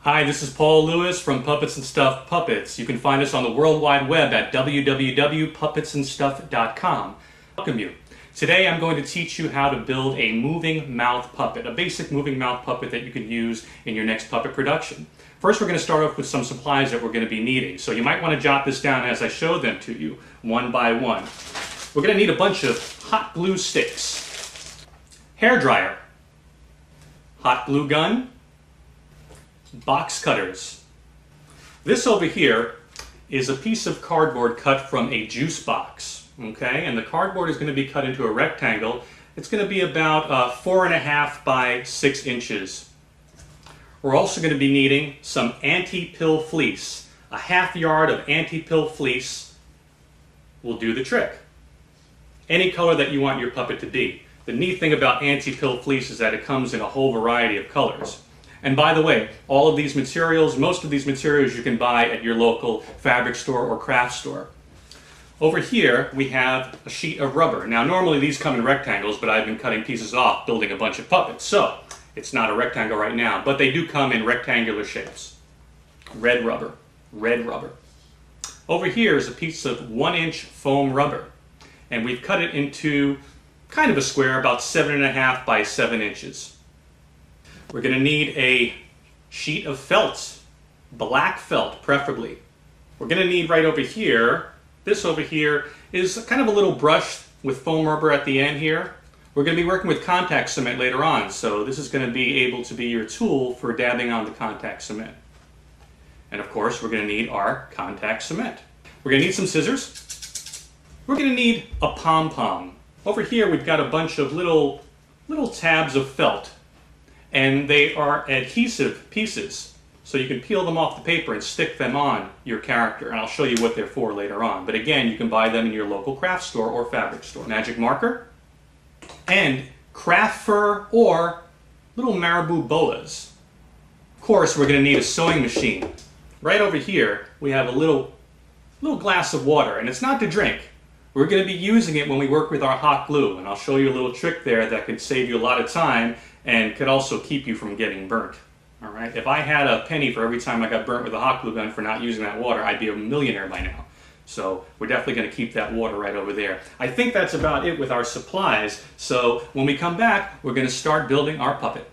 Hi, this is Paul Lewis from Puppets and Stuff Puppets. You can find us on the World Wide Web at www.puppetsandstuff.com. Welcome you. Today I'm going to teach you how to build a moving mouth puppet, a basic moving mouth puppet that you can use in your next puppet production. First, we're going to start off with some supplies that we're going to be needing. So you might want to jot this down as I show them to you, one by one. We're going to need a bunch of hot glue sticks, hair dryer, hot glue gun, box cutters. This over here is a piece of cardboard cut from a juice box, okay? And the cardboard is going to be cut into a rectangle. It's going to be about 4.5 by 6 inches. We're also going to be needing some anti-pill fleece. A ½ yard of anti-pill fleece will do the trick. Any color that you want your puppet to be. The neat thing about anti-pill fleece is that it comes in a whole variety of colors. And by the way, all of these materials, most of these materials you can buy at your local fabric store or craft store. Over here we have a sheet of rubber. Now normally these come in rectangles, but I've been cutting pieces off building a bunch of puppets, so it's not a rectangle right now, but they do come in rectangular shapes. Red rubber, red rubber. Over here is a piece of 1-inch foam rubber, and we've cut it into kind of a square, about 7.5 by 7 inches. We're going to need a sheet of felt, black felt preferably. We're going to need right over here, this over here is kind of a little brush with foam rubber at the end here. We're going to be working with contact cement later on, so this is going to be able to be your tool for dabbing on the contact cement. And of course we're going to need our contact cement. We're going to need some scissors. We're going to need a pom-pom. Over here we've got a bunch of little tabs of felt. And they are adhesive pieces, so you can peel them off the paper and stick them on your character, and I'll show you what they're for later on. But again, you can buy them in your local craft store or fabric store. Magic marker, and craft fur or little marabou boas. Of course, we're going to need a sewing machine. Right over here, we have a little glass of water, and it's not to drink. We're going to be using it when we work with our hot glue, and I'll show you a little trick there that could save you a lot of time and could also keep you from getting burnt. All right? If I had a penny for every time I got burnt with a hot glue gun for not using that water, I'd be a millionaire by now. So we're definitely going to keep that water right over there. I think that's about it with our supplies. So when we come back, we're going to start building our puppet.